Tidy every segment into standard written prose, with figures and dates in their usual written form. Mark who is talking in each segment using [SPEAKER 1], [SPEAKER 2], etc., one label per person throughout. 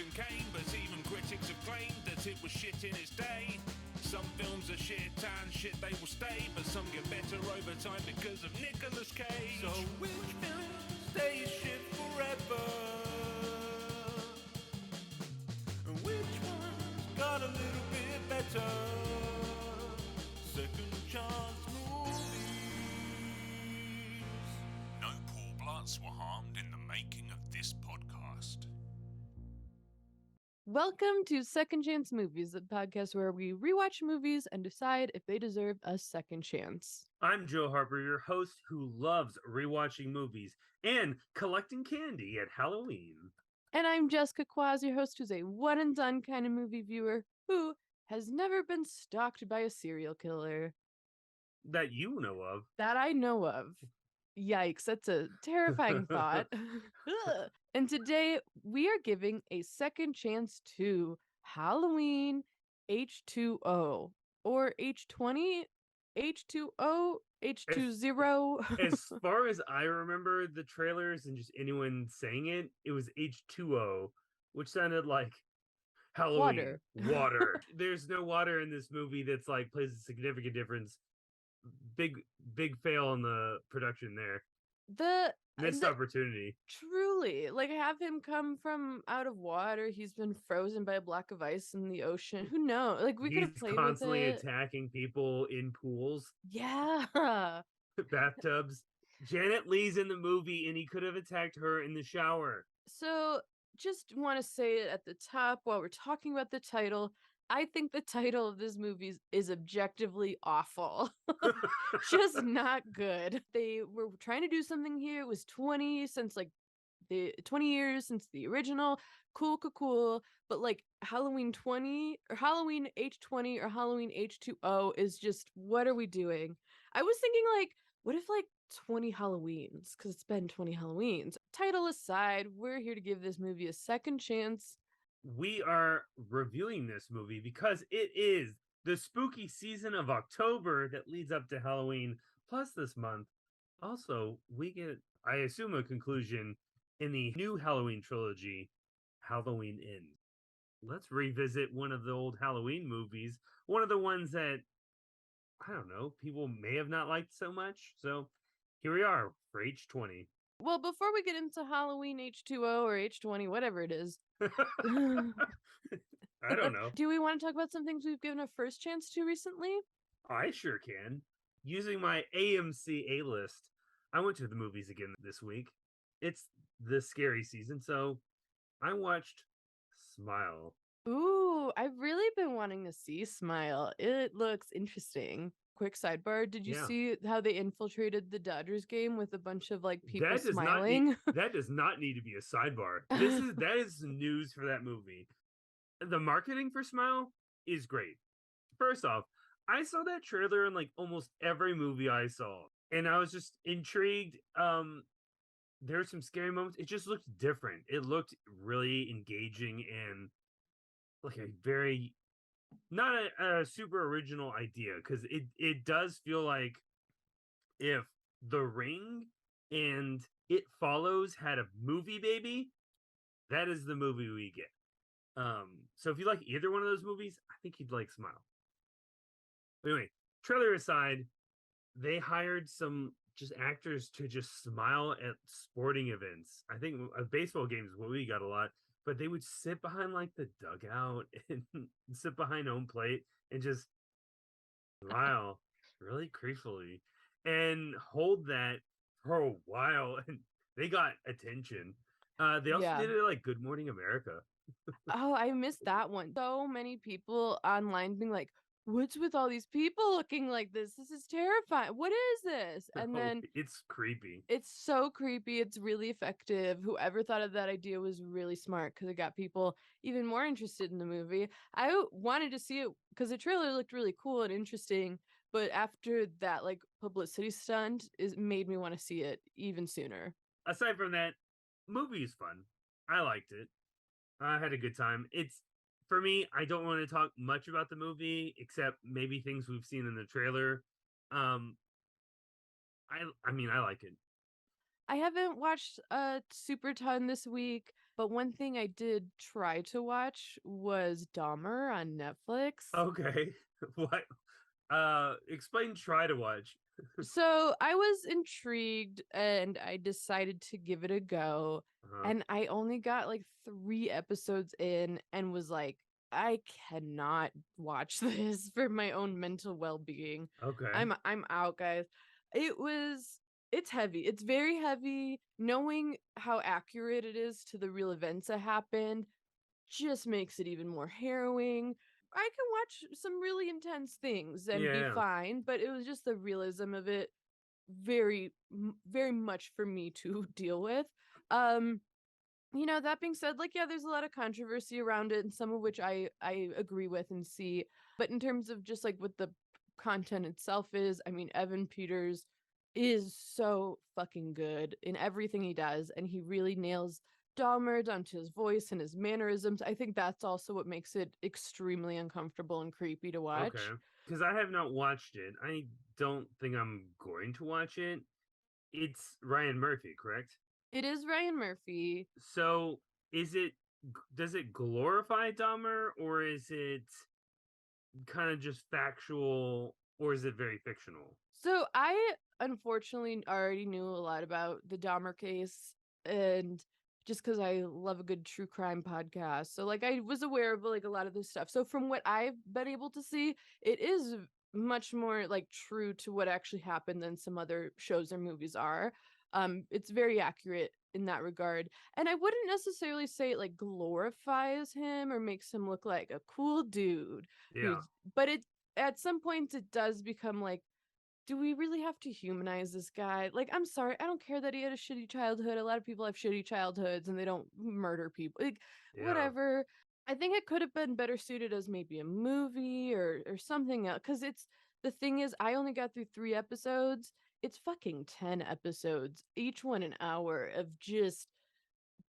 [SPEAKER 1] Citizen Kane, but even critics have claimed that it was shit in its day. Some films are shit and shit they will stay, but some get better over time because of Nicolas Cage. So which film stays shit forever? And which one's got a little bit better? Second chance movies. No Paul Blutts were harmed in the making of this podcast.
[SPEAKER 2] Welcome to Second Chance Movies, the podcast where we rewatch movies and decide if they deserve a second chance.
[SPEAKER 3] I'm Joe Harper, your host who loves rewatching movies and collecting candy at Halloween.
[SPEAKER 2] And I'm Jessica Quaz, your host who's a one and done kind of movie viewer who has never been stalked by a serial killer.
[SPEAKER 3] That you know of.
[SPEAKER 2] That I know of. Yikes, that's a terrifying thought. And today we are giving a second chance to Halloween H20 or H20, H2O, H20.
[SPEAKER 3] As far as I remember the trailers and just anyone saying it, it was H2O, which sounded like Halloween. Water. There's no water in this movie that's like plays a significant difference. Big fail in the production there. Missed opportunity.
[SPEAKER 2] Truly, like have him come from out of water. He's been frozen by a block of ice in the ocean. Who knows? Like we could have played
[SPEAKER 3] constantly
[SPEAKER 2] with it.
[SPEAKER 3] Attacking people in pools.
[SPEAKER 2] Yeah.
[SPEAKER 3] Bathtubs. Janet Leigh's in the movie, and he could have attacked her in the shower.
[SPEAKER 2] So, just want to say it at the top while we're talking about the title. I think the title of this movie is objectively awful. Just not good. They were trying to do something here. It was 20 years since the original. Cool. But like Halloween 20 or Halloween H20 or Halloween H2O is just, what are we doing? I was thinking like, what if like 20 Halloweens? Because it's been 20 Halloweens. Title aside, we're here to give this movie a second chance.
[SPEAKER 3] We are reviewing this movie because it is the spooky season of October that leads up to Halloween. Plus, this month, also, we get, I assume, a conclusion in the new Halloween trilogy, Halloween Ends. Let's revisit one of the old Halloween movies. One of the ones that, I don't know, people may have not liked so much. So here we are for H20.
[SPEAKER 2] Well, before we get into Halloween H2O or H20, whatever it is.
[SPEAKER 3] I don't know.
[SPEAKER 2] Do we want to talk about some things we've given a first chance to recently?
[SPEAKER 3] I sure can. Using my AMC A-list, I went to the movies again this week. It's the scary season, so I watched Smile.
[SPEAKER 2] Ooh, I've really been wanting to see Smile. It looks interesting. Quick sidebar, did you see how they infiltrated the Dodgers game with a bunch of like people smiling?
[SPEAKER 3] That does not need to be a sidebar. That is news for that movie. The marketing for Smile is great. First off, I saw that trailer in like almost every movie I saw, and I was just intrigued. There were some scary moments. It just looked different. It looked really engaging and like a very not a super original idea, because it does feel like if The Ring and It Follows had a movie baby, that is the movie we get. So if you like either one of those movies, I think you'd like Smile. Anyway, trailer aside, they hired some just actors to just smile at sporting events. I think baseball games what we got a lot. But they would sit behind like the dugout and sit behind home plate and just smile really creepily and hold that for a while. And they got attention. They also did it like Good Morning America.
[SPEAKER 2] Oh, I missed that one. So many people online being like, what's with all these people looking like this? This is terrifying. What is this? And then
[SPEAKER 3] it's creepy.
[SPEAKER 2] It's so creepy. It's really effective. Whoever thought of that idea was really smart because it got people even more interested in the movie. I wanted to see it because the trailer looked really cool and interesting. But after that, like publicity stunt, made me want to see it even sooner.
[SPEAKER 3] Aside from that, movie is fun. I liked it. I had a good time. For me, I don't want to talk much about the movie, except maybe things we've seen in the trailer. I mean, I like it.
[SPEAKER 2] I haven't watched a super ton this week, but one thing I did try to watch was Dahmer on Netflix.
[SPEAKER 3] Okay. What? Explain try to watch.
[SPEAKER 2] So I was intrigued and I decided to give it a go.
[SPEAKER 3] Uh-huh.
[SPEAKER 2] And I only got like 3 episodes in and was like, I cannot watch this for my own mental well-being.
[SPEAKER 3] Okay.
[SPEAKER 2] I'm out, guys. It was it's heavy. It's very heavy. Knowing how accurate it is to the real events that happened just makes it even more harrowing. I can watch some really intense things and be
[SPEAKER 3] Yeah.
[SPEAKER 2] fine, but it was just the realism of it very much for me to deal with. Um that being said, like, yeah, there's a lot of controversy around it, and some of which I agree with and see. But in terms of just like what the content itself is, I mean, Evan Peters is so fucking good in everything he does, and he really nails Dahmer down to his voice and his mannerisms. I think that's also what makes it extremely uncomfortable and creepy to
[SPEAKER 3] Okay.
[SPEAKER 2] watch.
[SPEAKER 3] Because I have not watched it. I don't think I'm going to watch it. It's Ryan Murphy, correct?
[SPEAKER 2] It is Ryan Murphy.
[SPEAKER 3] So is it does it glorify Dahmer, or is it kind of just factual, or is it very fictional?
[SPEAKER 2] So I unfortunately already knew a lot about the Dahmer case, and just because I love a good true crime podcast. So like I was aware of like a lot of this stuff. So from what I've been able to see, it is much more like true to what actually happened than some other shows or movies are. It's very accurate in that regard. And I wouldn't necessarily say it like glorifies him or makes him look like a cool dude who's
[SPEAKER 3] Yeah.
[SPEAKER 2] but it at some points it does become like, do we really have to humanize this guy? Like, I'm sorry, I don't care that he had a shitty childhood. A lot of people have shitty childhoods and they don't murder people. Like,
[SPEAKER 3] Yeah.
[SPEAKER 2] whatever. I think it could have been better suited as maybe a movie or something else. Because it's the thing is, I only got through 3 episodes. It's fucking 10 episodes, each one an hour of just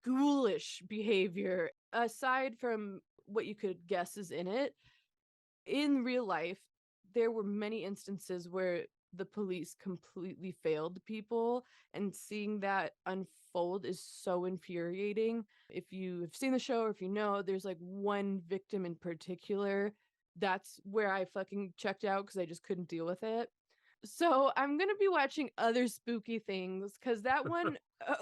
[SPEAKER 2] ghoulish behavior. Aside from what you could guess is in it, in real life, there were many instances where the police completely failed people, and seeing that unfold is so infuriating. If you have seen the show or if you know, there's like one victim in particular. That's where I fucking checked out because I just couldn't deal with it. So I'm gonna be watching other spooky things because that one,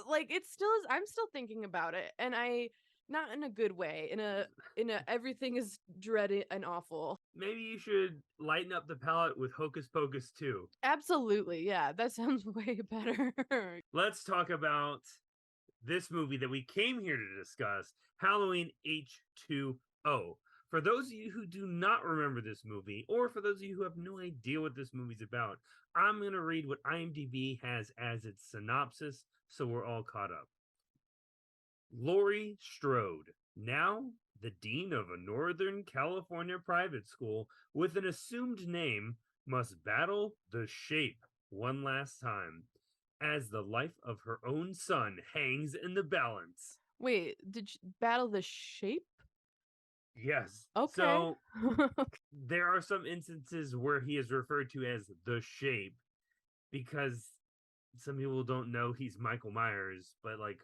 [SPEAKER 2] like, it still is. I'm still thinking about it, and I not in a good way. In a everything is dreaded and awful.
[SPEAKER 3] Maybe you should lighten up the palette with Hocus Pocus 2.
[SPEAKER 2] Absolutely, yeah, that sounds way better.
[SPEAKER 3] Let's talk about this movie that we came here to discuss, Halloween H20. For those of you who do not remember this movie, or for those of you who have no idea what this movie's about, I'm going to read what IMDb has as its synopsis so we're all caught up. Laurie Strode, now the dean of a Northern California private school with an assumed name, must battle the shape one last time as the life of her own son hangs in the balance.
[SPEAKER 2] Wait, did you battle the shape?
[SPEAKER 3] Yes.
[SPEAKER 2] Okay.
[SPEAKER 3] So there are some instances where he is referred to as the shape because some people don't know he's Michael Myers, but like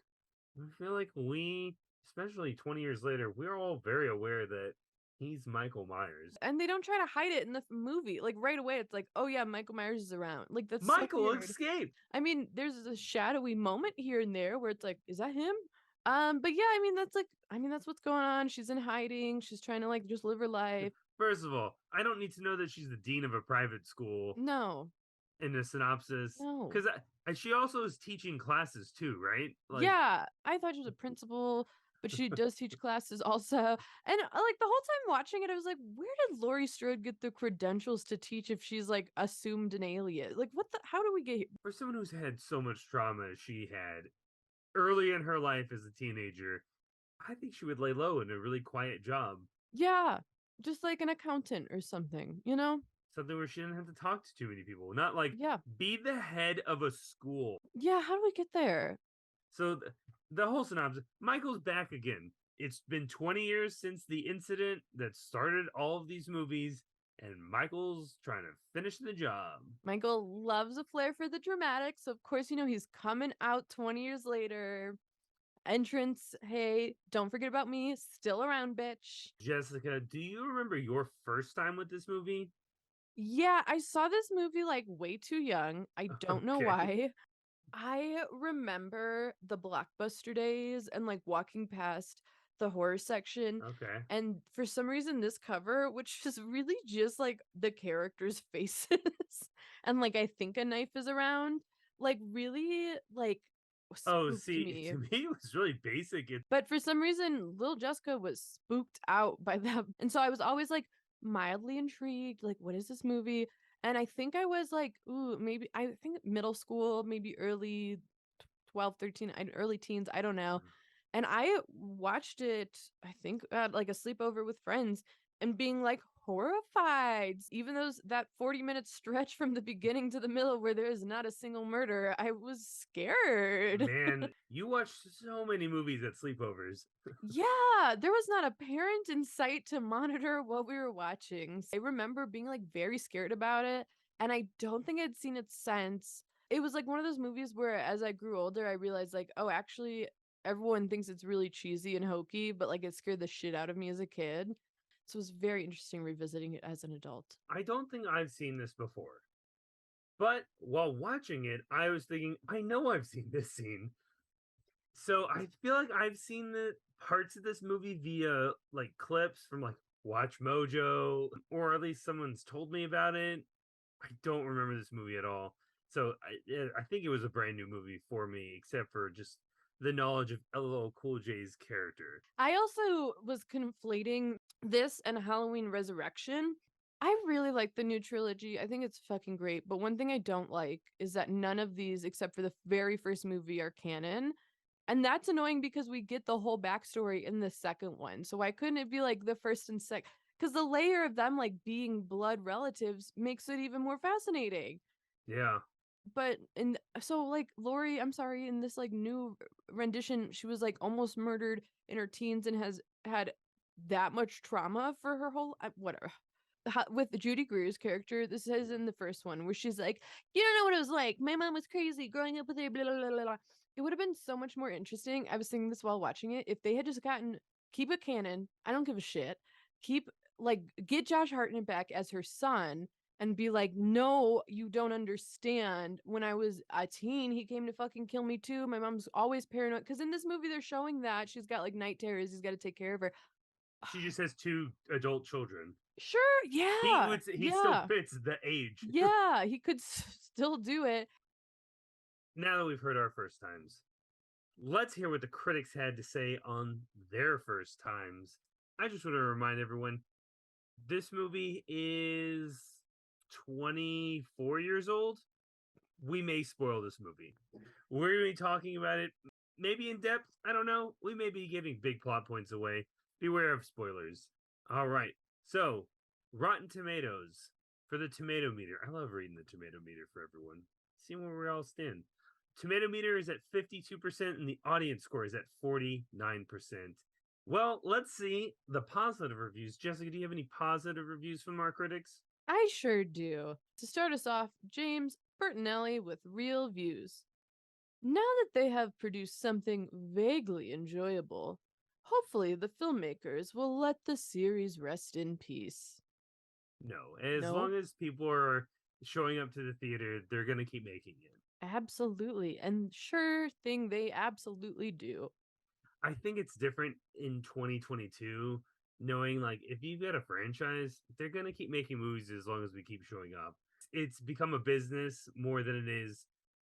[SPEAKER 3] I feel like we, especially 20 years later, we're all very aware that he's Michael Myers.
[SPEAKER 2] And they don't try to hide it in the movie. Like right away, it's like, oh yeah, Michael Myers is around. Like that's so
[SPEAKER 3] Michael
[SPEAKER 2] weird.
[SPEAKER 3] escaped.
[SPEAKER 2] I mean, there's a shadowy moment here and there where it's like, is that him? But yeah, I mean that's what's going on. She's in hiding. She's trying to like just live her life.
[SPEAKER 3] First of all, I don't need to know that she's the dean of a private school
[SPEAKER 2] No,
[SPEAKER 3] in the synopsis
[SPEAKER 2] no.
[SPEAKER 3] because she also is teaching classes too, right? Like,
[SPEAKER 2] Yeah, I thought she was a principal, but she does teach classes also. And like the whole time watching it, I was like, where did Laurie Strode get the credentials to teach if she's like assumed an alien? Like, what the? How do we get here?
[SPEAKER 3] for someone who's had so much trauma as she had early in her life as a teenager, I think she would lay low in a really quiet job.
[SPEAKER 2] Yeah, just like an accountant or something, you know?
[SPEAKER 3] Something where she didn't have to talk to too many people. Not like
[SPEAKER 2] Yeah.
[SPEAKER 3] be the head of a school.
[SPEAKER 2] Yeah, how do we get there?
[SPEAKER 3] So the whole synopsis, Michael's back again. It's been 20 years since the incident that started all of these movies. and Michael's trying to finish the job.
[SPEAKER 2] Michael loves a flair for the dramatic, so of course, he's coming out 20 years later. Entrance, hey, don't forget about me, still around, bitch.
[SPEAKER 3] Jessica, do you remember your first time with this movie?
[SPEAKER 2] Yeah, I saw this movie like way too young. I don't know
[SPEAKER 3] Okay.
[SPEAKER 2] why. I remember the Blockbuster days and like walking past the horror section.
[SPEAKER 3] Okay.
[SPEAKER 2] And for some reason, this cover, which is really just like the characters' faces, and like I think a knife is around, like really like
[SPEAKER 3] Oh,
[SPEAKER 2] spooked
[SPEAKER 3] see,
[SPEAKER 2] me.
[SPEAKER 3] to me it was really basic.
[SPEAKER 2] But for some reason, little Jessica was spooked out by them. And so I was always like mildly intrigued, like, what is this movie? And I think I was like, ooh, maybe I think middle school, maybe early 12, 13, early teens, I don't know. And I watched it, I think, at like a sleepover with friends and being like horrified. Even though that 40-minute stretch from the beginning to the middle where there is not a single murder, I was scared.
[SPEAKER 3] Man, you watch so many movies at sleepovers.
[SPEAKER 2] Yeah, there was not a parent in sight to monitor what we were watching. I remember being like very scared about it, and I don't think I'd seen it since. It was like one of those movies where as I grew older, I realized like, oh, actually everyone thinks it's really cheesy and hokey, but like it scared the shit out of me as a kid. So it was very interesting revisiting it as an adult.
[SPEAKER 3] I don't think I've seen this before. But while watching it, I was thinking, I know I've seen this scene. So I feel like I've seen the parts of this movie via like clips from like Watch Mojo, or at least someone's told me about it. I don't remember this movie at all. So I think it was a brand new movie for me, except for just the knowledge of LL Cool J's character.
[SPEAKER 2] I also was conflating this and Halloween Resurrection. I really like the new trilogy. I think it's fucking great. But one thing I don't like is that none of these, except for the very first movie, are canon. And that's annoying because we get the whole backstory in the second one. So why couldn't it be like the first and second? Because the layer of them like being blood relatives makes it even more fascinating.
[SPEAKER 3] Yeah.
[SPEAKER 2] But so like Lori, I'm sorry, in this like new rendition, she was like almost murdered in her teens and has had that much trauma for her whole whatever. With Judy Greer's character, this is in the first one where she's like, you don't know what it was like. My mom was crazy growing up with her. Blah blah blah blah. It would have been so much more interesting. I was thinking this while watching it. If they had just keep it canon. I don't give a shit. Get Josh Hartnett back as her son and be like, no, you don't understand. When I was a teen, he came to fucking kill me too. My mom's always paranoid. Because in this movie, they're showing that she's got like night terrors. He's got to take care of her.
[SPEAKER 3] She just has 2 adult children.
[SPEAKER 2] Sure, yeah.
[SPEAKER 3] He still fits the age.
[SPEAKER 2] Yeah, he could still do it.
[SPEAKER 3] Now that we've heard our first times, let's hear what the critics had to say on their first times. I just want to remind everyone, this movie is 24 years old. We may spoil this movie. We're going to be talking about it maybe in depth. I don't know. We may be giving big plot points away. Beware of spoilers. All right. So, Rotten Tomatoes for the tomato meter. I love reading the tomato meter for everyone. Seeing where we all stand. Tomato meter is at 52% and the audience score is at 49%. Well, let's see the positive reviews. Jessica, do you have any positive reviews from our critics?
[SPEAKER 2] I sure do. To start us off, James Bertinelli with Real Views. Now that they have produced something vaguely enjoyable, hopefully the filmmakers will let the series rest in peace.
[SPEAKER 3] No, as long as people are showing up to the theater, they're going to keep making it.
[SPEAKER 2] Absolutely. And sure thing, they absolutely do.
[SPEAKER 3] I think it's different in 2022, knowing like if you've got a franchise, they're going to keep making movies as long as we keep showing up. It's become a business more than it is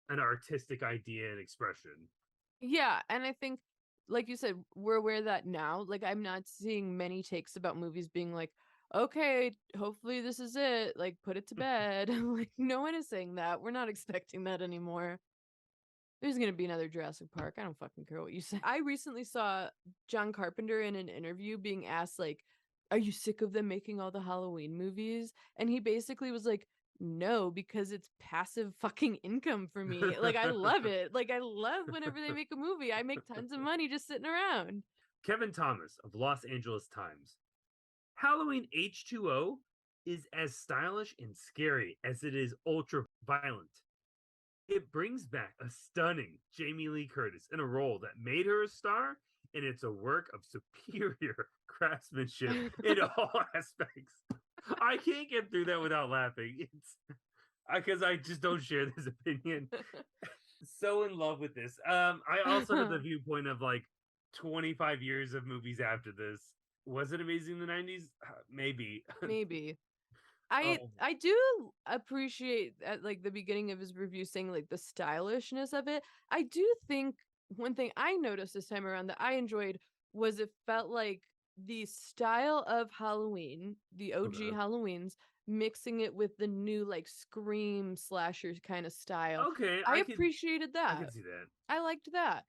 [SPEAKER 3] an artistic idea and expression.
[SPEAKER 2] Yeah, and I think, like you said, we're aware of that now. Like, I'm not seeing many takes about movies being like, okay, hopefully this is it. Like, put it to bed. Like, no one is saying that. We're not expecting that anymore. There's going to be another Jurassic Park. I don't fucking care what you say. I recently saw John Carpenter in an interview being asked, like, are you sick of them making all the Halloween movies? And he basically was like, no, because it's passive fucking income for me. Like, I love it. Like, I love whenever they make a movie. I make tons of money just sitting around.
[SPEAKER 3] Kevin Thomas of Los Angeles Times. Halloween H20 is as stylish and scary as it is ultra violent. It brings back a stunning Jamie Lee Curtis in a role that made her a star, and it's a work of superior craftsmanship in all aspects. I can't get through that without laughing. It's because I just don't share this opinion. So in love with this. I also have the viewpoint of like 25 years of movies after this. Was it amazing in the 90s? Maybe.
[SPEAKER 2] Maybe.
[SPEAKER 3] Oh,
[SPEAKER 2] I do appreciate at like the beginning of his review saying like the stylishness of it. I do think one thing I noticed this time around that I enjoyed was it felt like the style of Halloween, the OG
[SPEAKER 3] okay.
[SPEAKER 2] Halloweens, mixing it with the new like scream slashers kind of style.
[SPEAKER 3] Okay,
[SPEAKER 2] I appreciated
[SPEAKER 3] I
[SPEAKER 2] that.
[SPEAKER 3] can see that.
[SPEAKER 2] I liked that.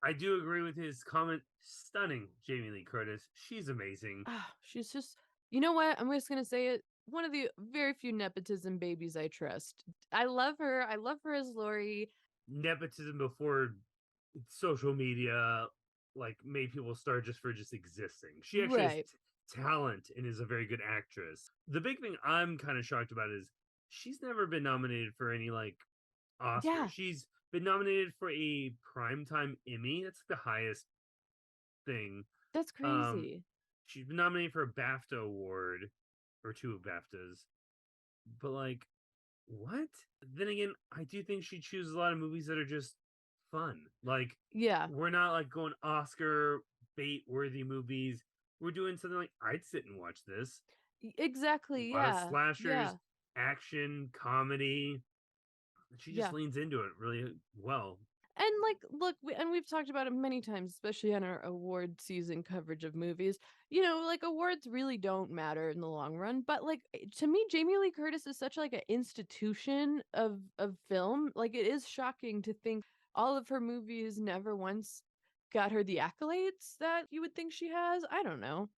[SPEAKER 3] I do agree with his comment. Stunning Jamie Lee Curtis. She's amazing.
[SPEAKER 2] Ah, she's just, you know what? I'm just gonna say it. One of the very few nepotism babies I trust. I love her. I love her as Lori.
[SPEAKER 3] Nepotism before social media like made people start just for just existing. She actually has
[SPEAKER 2] Right.
[SPEAKER 3] talent and is a very good actress. The big thing I'm kind of shocked about is she's never been nominated for any like Oscar.
[SPEAKER 2] Yeah,
[SPEAKER 3] She's been nominated for a primetime Emmy. That's the highest thing.
[SPEAKER 2] that's
[SPEAKER 3] Um,
[SPEAKER 2] crazy.
[SPEAKER 3] she's been nominated for a BAFTA award or two of BAFTAs. But like, what? Then again, I do think she chooses a lot of movies that are just fun. Like,
[SPEAKER 2] Yeah,
[SPEAKER 3] we're not like going Oscar bait worthy movies. We're doing something like I'd sit and watch this.
[SPEAKER 2] exactly.
[SPEAKER 3] A lot of
[SPEAKER 2] Yeah,
[SPEAKER 3] slashers,
[SPEAKER 2] yeah,
[SPEAKER 3] action, comedy. She just
[SPEAKER 2] yeah.
[SPEAKER 3] leans into it really well.
[SPEAKER 2] And like, look, and we've talked about it many times, especially on our award season coverage of movies. You know, like awards really don't matter in the long run, but like to me, Jamie Lee Curtis is such like an institution of film. Like it is shocking to think all of her movies never once got her the accolades that you would think she has. I don't know.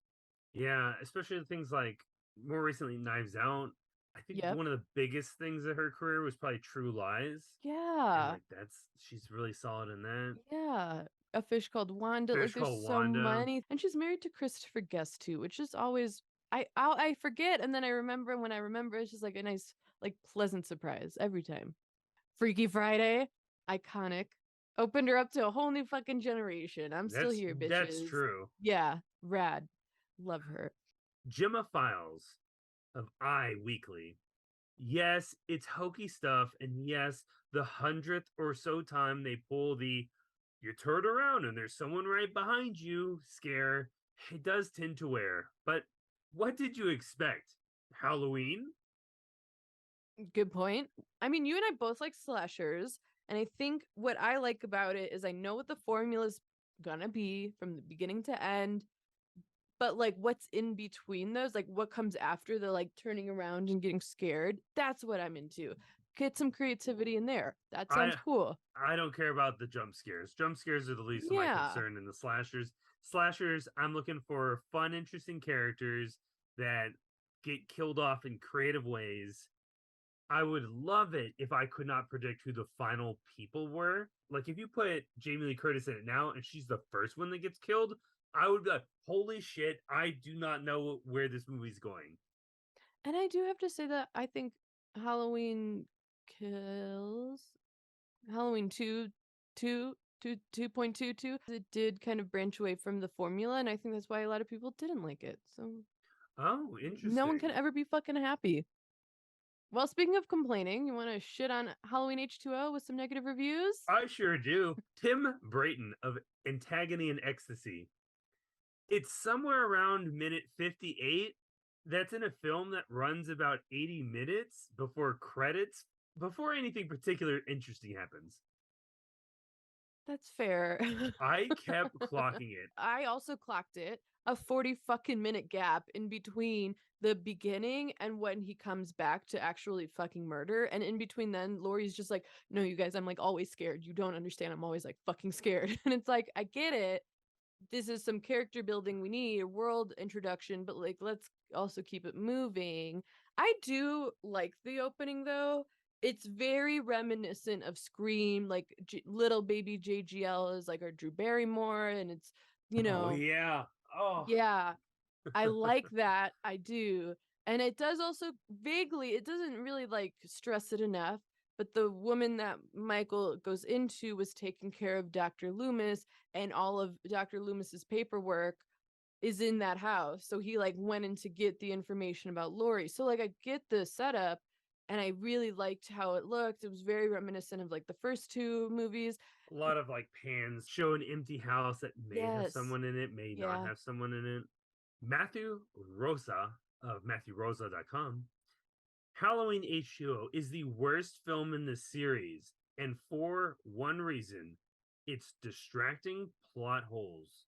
[SPEAKER 3] Yeah, especially the things like more recently Knives Out. I think
[SPEAKER 2] Yep.
[SPEAKER 3] one of the biggest things of her career was probably True Lies. And
[SPEAKER 2] Yeah.
[SPEAKER 3] like she's really solid in that.
[SPEAKER 2] Yeah. A Fish Called Wanda. Like
[SPEAKER 3] Fish
[SPEAKER 2] there's
[SPEAKER 3] Called
[SPEAKER 2] so
[SPEAKER 3] Wanda.
[SPEAKER 2] many. And she's married to Christopher Guest too, which is always I forget and then I remember, and when I remember it's just like a nice like pleasant surprise every time. Freaky Friday, iconic. Opened her up to a whole new fucking generation. I'm still here,
[SPEAKER 3] That's
[SPEAKER 2] bitches.
[SPEAKER 3] true.
[SPEAKER 2] Yeah, rad. Love her.
[SPEAKER 3] Gemma Files of I Weekly. Yes, it's hokey stuff, and yes, the 100th or so time they pull the you turn around and there's someone right behind you scare, it does tend to wear. But what did you expect? Halloween?
[SPEAKER 2] Good point. I mean, you and I both like slashers, and I think what I like about it is I know what the formula's gonna be from the beginning to end, but like what's in between those, like what comes after the like turning around and getting scared, that's what I'm into. Get some creativity in there. That sounds
[SPEAKER 3] I
[SPEAKER 2] cool.
[SPEAKER 3] I don't care about the jump scares. Jump scares are the least of my
[SPEAKER 2] Yeah.
[SPEAKER 3] concern in the slashers. Slashers, I'm looking for fun, interesting characters that get killed off in creative ways. I would love it if I could not predict who the final people were. Like if you put Jamie Lee Curtis in it now and she's the first one that gets killed, I would be like, holy shit, I do not know where this movie's going.
[SPEAKER 2] And I do have to say that I think Halloween Kills, Halloween 2.22, it did kind of branch away from the formula, and I think that's why a lot of people didn't like it. So
[SPEAKER 3] Oh,
[SPEAKER 2] no one can
[SPEAKER 3] interesting.
[SPEAKER 2] ever be fucking happy. Well, speaking of complaining, you want to shit on Halloween H20 with some negative reviews?
[SPEAKER 3] I sure do. Tim Brayton of Antagony and Ecstasy. It's somewhere around minute 58. That's in a film that runs about 80 minutes before credits, before anything particular interesting happens.
[SPEAKER 2] That's fair.
[SPEAKER 3] I kept clocking it.
[SPEAKER 2] I also clocked it, a 40 fucking minute gap in between the beginning and when he comes back to actually fucking murder. And in between then, Laurie's just like, no, you guys, I'm like always scared. You don't understand. I'm always like fucking scared. And it's like, I get it. This is some character building. We need a world introduction, but like, let's also keep it moving. I do like the opening though. It's very reminiscent of Scream, like little baby JGL is like our Drew Barrymore, and it's, you
[SPEAKER 3] Oh
[SPEAKER 2] know,
[SPEAKER 3] yeah. Oh.
[SPEAKER 2] yeah, I like that. I do. And it does also vaguely, it doesn't really like stress it enough, but the woman that Michael goes into was taking care of Dr. Loomis, and all of Dr. Loomis's paperwork is in that house. So he like went in to get the information about Lori. So like I get the setup, and I really liked how it looked. It was very reminiscent of like the first two movies.
[SPEAKER 3] A lot of like pans show an empty house that may have
[SPEAKER 2] Yes.
[SPEAKER 3] someone in it, may not
[SPEAKER 2] Yeah.
[SPEAKER 3] have someone in it. Matthew Rosa of MatthewRosa.com. Halloween H20 is the worst film in the series, and for one reason, it's distracting plot holes.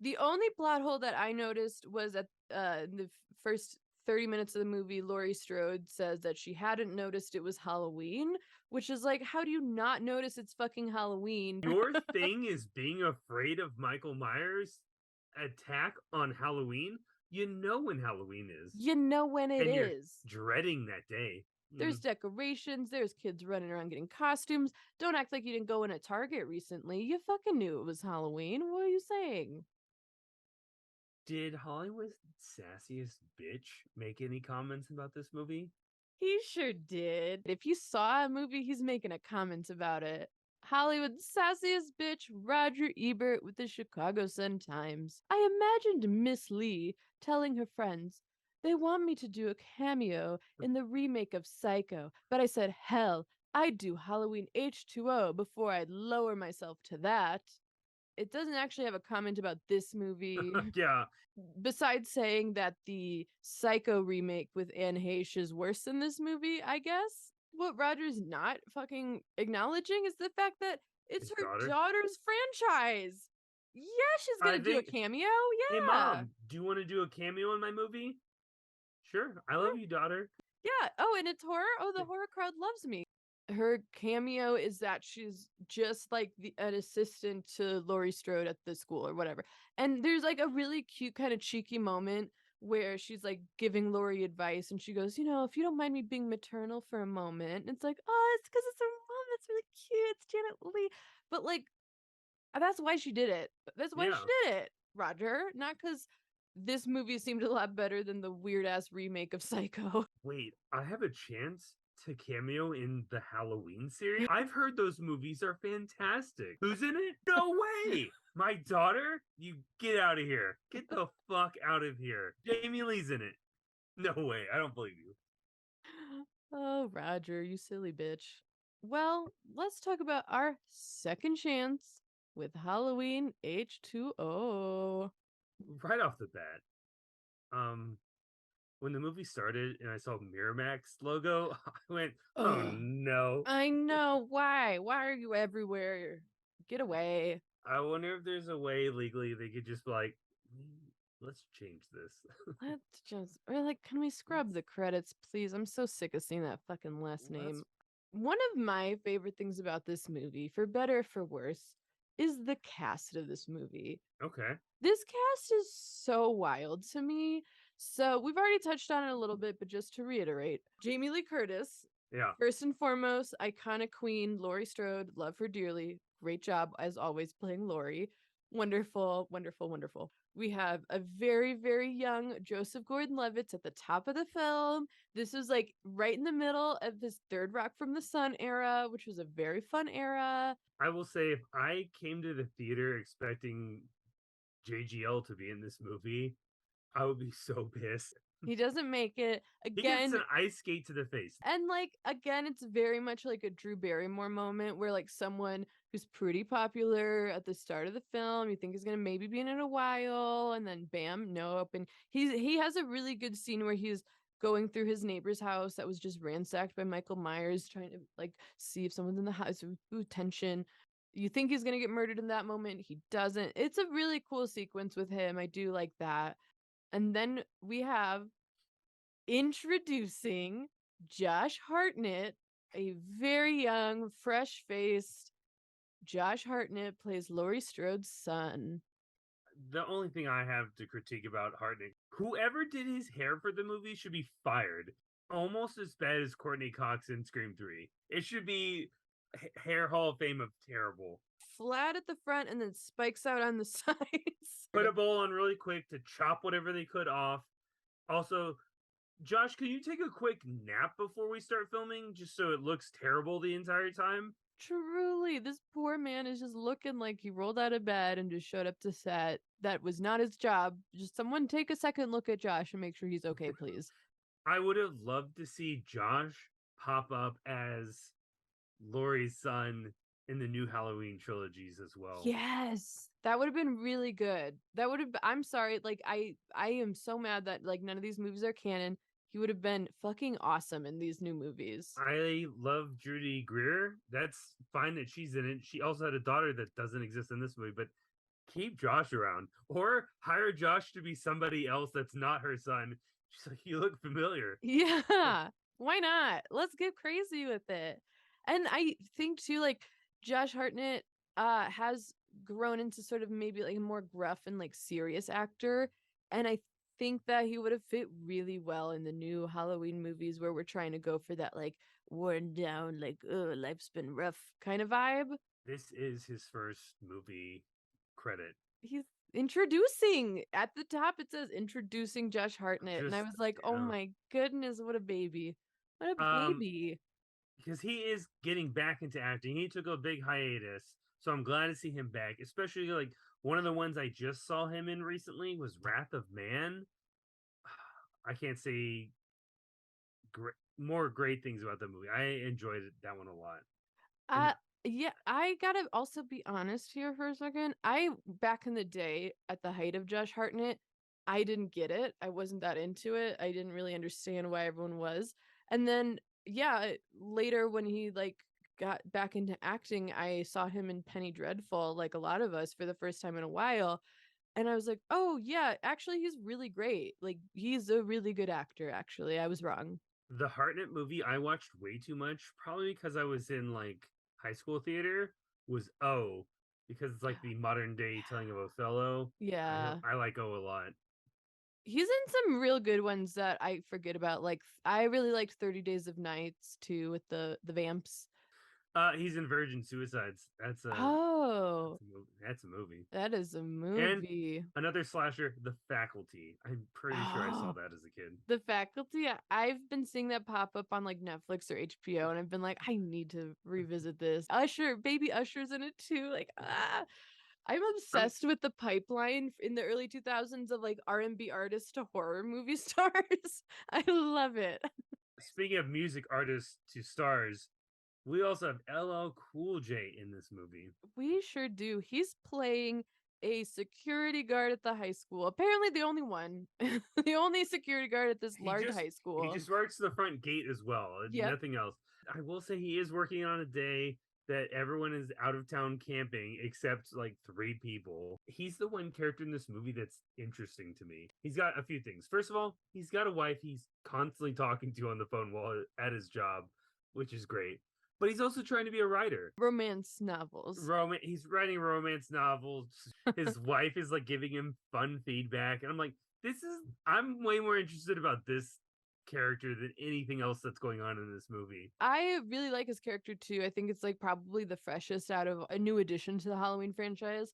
[SPEAKER 2] The only plot hole that I noticed was at the first 30 minutes of the movie, Laurie Strode says that she hadn't noticed it was Halloween, which is like, how do you not notice it's fucking Halloween?
[SPEAKER 3] Your thing is being afraid of Michael Myers' attack on Halloween? You know when Halloween is.
[SPEAKER 2] You know when it
[SPEAKER 3] and you're
[SPEAKER 2] is.
[SPEAKER 3] dreading that day.
[SPEAKER 2] There's decorations, there's kids running around getting costumes. Don't act like you didn't go in at Target recently. You fucking knew it was Halloween. What are you saying?
[SPEAKER 3] Did Hollywood's sassiest bitch make any comments about this movie?
[SPEAKER 2] He sure did. If you saw a movie, he's making a comment about it. Hollywood's sassiest bitch, Roger Ebert with the Chicago Sun-Times. I imagined Miss Lee telling her friends, they want me to do a cameo in the remake of Psycho, but I said, hell, I'd do Halloween H20 before I'd lower myself to that. It doesn't actually have a comment about this movie.
[SPEAKER 3] Yeah.
[SPEAKER 2] Besides saying that the Psycho remake with Anne Heche is worse than this movie, I guess. What Roger's not fucking acknowledging is the fact that it's
[SPEAKER 3] His
[SPEAKER 2] her
[SPEAKER 3] daughter?
[SPEAKER 2] daughter's franchise. Yeah, she's gonna do a cameo.
[SPEAKER 3] Hey,
[SPEAKER 2] Yeah.
[SPEAKER 3] Mom, do you want to do a cameo in my movie? Sure. I love you, daughter.
[SPEAKER 2] Yeah. Oh, and it's horror? Oh, the horror crowd loves me. Her cameo is that she's just like an assistant to Laurie Strode at the school or whatever. And there's like a really cute kind of cheeky moment where she's like giving Laurie advice, and she goes, if you don't mind me being maternal for a moment. And it's like, oh, it's because it's her mom. That's really cute. It's Janet Leigh. But like, that's why she did it. That's why she did it, Roger. Not because this movie seemed a lot better than the weird ass remake of Psycho.
[SPEAKER 3] Wait, I have a chance to cameo in the Halloween series? I've heard those movies are fantastic. Who's in it? No way! My daughter? You get out of here. Get the fuck out of here. Jamie Lee's in it. No way. I don't believe you.
[SPEAKER 2] Oh, Roger, you silly bitch. Well, let's talk about our second chance with Halloween H20.
[SPEAKER 3] Right off the bat, when the movie started and I saw Miramax logo, I went, oh no.
[SPEAKER 2] I know. Why? Why are you everywhere? Get away.
[SPEAKER 3] I wonder if there's a way legally they could just be like, let's change this.
[SPEAKER 2] Let's just, or like, can we scrub the credits, please? I'm so sick of seeing that fucking last name. One of my favorite things about this movie, for better or for worse, is the cast of this movie.
[SPEAKER 3] Okay.
[SPEAKER 2] This cast is so wild to me. So we've already touched on it a little bit, but just to reiterate, Jamie Lee Curtis.
[SPEAKER 3] Yeah.
[SPEAKER 2] First and foremost, iconic queen, Laurie Strode. Love her dearly. Great job, as always, playing Laurie. Wonderful, wonderful, wonderful. We have a very, very young Joseph Gordon-Levitt at the top of the film. This was like right in the middle of his Third Rock from the Sun era, which was a very fun era.
[SPEAKER 3] I will say, if I came to the theater expecting JGL to be in this movie, I would be so pissed.
[SPEAKER 2] He doesn't make it. Again,
[SPEAKER 3] he gets an ice skate to the face.
[SPEAKER 2] And like, again, it's very much like a Drew Barrymore moment where like someone who's pretty popular at the start of the film, you think is going to maybe be in it a while, and then bam, nope. And he has a really good scene where he's going through his neighbor's house that was just ransacked by Michael Myers, trying to like see if someone's in the house with tension. You think he's going to get murdered in that moment. He doesn't. It's a really cool sequence with him. I do like that. And then we have introducing Josh Hartnett, a very young, fresh-faced Josh Hartnett plays Laurie Strode's son.
[SPEAKER 3] The only thing I have to critique about Hartnett, whoever did his hair for the movie should be fired. Almost as bad as Courtney Cox in Scream 3. It should be Hair Hall of Fame of terrible.
[SPEAKER 2] Flat at the front and then spikes out on the sides.
[SPEAKER 3] Put a bowl on really quick to chop whatever they could off. Also, Josh, can you take a quick nap before we start filming, just so it looks terrible the entire time?
[SPEAKER 2] Truly, this poor man is just looking like he rolled out of bed and just showed up to set. That was not his job. Just someone take a second look at Josh and make sure he's okay, please.
[SPEAKER 3] I would have loved to see Josh pop up as Laurie's son in the new Halloween trilogies as well.
[SPEAKER 2] Yes, that would have been really good. That would have. I'm sorry, like I am so mad that like none of these movies are canon. He would have been fucking awesome in these new movies.
[SPEAKER 3] I love Judy Greer. That's fine that she's in it. She also had a daughter that doesn't exist in this movie, but keep Josh around or hire Josh to be somebody else that's not her son. She's like, you look familiar.
[SPEAKER 2] Yeah, why not? Let's get crazy with it. And I think too, like Josh Hartnett has grown into sort of maybe like a more gruff and like serious actor. And I think that he would have fit really well in the new Halloween movies where we're trying to go for that like worn down, like, oh, life's been rough kind of vibe.
[SPEAKER 3] This is his first movie credit.
[SPEAKER 2] He's introducing at the top, it says introducing Josh Hartnett. And I
[SPEAKER 3] Just
[SPEAKER 2] was like, oh
[SPEAKER 3] yeah.
[SPEAKER 2] my goodness, what a baby. What a baby.
[SPEAKER 3] Because he is getting back into acting. He took a big hiatus, so I'm glad to see him back. Especially like one of the ones I just saw him in recently was Wrath of Man. I can't say more great things about the movie. I enjoyed that one a lot. And
[SPEAKER 2] Yeah, I gotta also be honest here for a second. I back in the day at the height of Josh Hartnett, I didn't get it. I wasn't that into it. I didn't really understand why everyone was. And then yeah, later when he like got back into acting, I saw him in Penny Dreadful, like a lot of us, for the first time in a while. And I was like, oh yeah, actually he's really great. Like he's a really good actor, actually. I was wrong.
[SPEAKER 3] the Hartnett movie I watched way too much, probably because I was in like high school theater, was O, because it's like the modern day telling of Othello.
[SPEAKER 2] Yeah.
[SPEAKER 3] I like O a lot.
[SPEAKER 2] He's in some real good ones that I forget about. Like I really liked 30 Days of Nights too with the vamps.
[SPEAKER 3] He's in Virgin Suicides.
[SPEAKER 2] Oh,
[SPEAKER 3] That's a movie.
[SPEAKER 2] that is a
[SPEAKER 3] And
[SPEAKER 2] movie.
[SPEAKER 3] another slasher, The Faculty. I'm pretty sure I saw
[SPEAKER 2] Oh,
[SPEAKER 3] that as a kid.
[SPEAKER 2] The Faculty. I've been seeing that pop up on like Netflix or HBO, and I've been like, I need to revisit this. Usher, baby Usher's in it too. Like, I'm
[SPEAKER 3] Um,
[SPEAKER 2] obsessed with the pipeline in the early 2000s of like R&B artists to horror movie stars. I love it.
[SPEAKER 3] Speaking of music artists to stars, we also have LL Cool J in this movie.
[SPEAKER 2] We sure do. He's playing a security guard at the high school. Apparently the only one. The only security guard at this large high
[SPEAKER 3] He
[SPEAKER 2] school.
[SPEAKER 3] just works the front gate as well.
[SPEAKER 2] Yep.
[SPEAKER 3] Nothing else. I will say he is working on a day that everyone is out of town camping except like 3 people. He's the one character in this movie that's interesting to me. He's got a few things. First of all, he's got a wife he's constantly talking to on the phone while at his job, which is great. But he's also trying to be a writer.
[SPEAKER 2] Romance novels.
[SPEAKER 3] He's writing romance novels. His wife is like giving him fun feedback. And I'm like, I'm way more interested about this character than anything else that's going on in this movie.
[SPEAKER 2] I really like his character too. I think it's like probably the freshest out of a new addition to the Halloween franchise.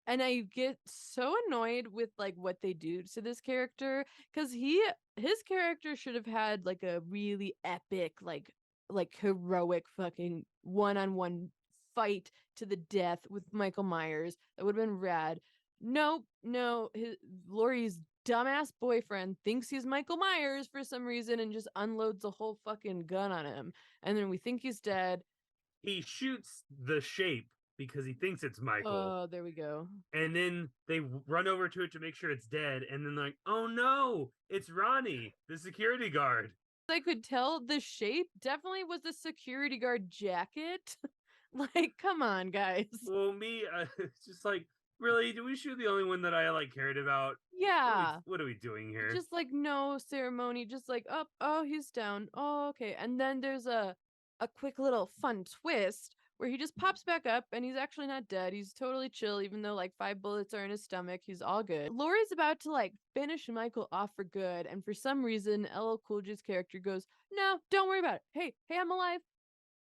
[SPEAKER 2] And I get so annoyed with like what they do to this character because his character should have had like a really epic like heroic fucking one-on-one fight to the death with Michael Myers. That would have been rad. Nope, no, Laurie's dumbass boyfriend thinks he's Michael Myers for some reason and just unloads a whole fucking gun on him. And then we think he's dead.
[SPEAKER 3] He shoots the shape because he thinks it's Michael.
[SPEAKER 2] Oh, there we go.
[SPEAKER 3] And then they run over to it to make sure it's dead. And then like, oh no, it's Ronnie, the security guard.
[SPEAKER 2] I could tell the shape definitely was a security guard jacket. Like, come on, guys.
[SPEAKER 3] Well, it's just like, really? Do we shoot the only one that I like cared about?
[SPEAKER 2] Yeah.
[SPEAKER 3] What are we doing here?
[SPEAKER 2] Just like no ceremony, just like up, oh, he's down. Oh, okay. And then there's a quick little fun twist where he just pops back up and he's actually not dead. He's totally chill, even though like 5 bullets are in his stomach. He's all good. Laurie's about to like finish Michael off for good, and for some reason, LL Cool J's character goes, "No, don't worry about it. Hey, I'm alive.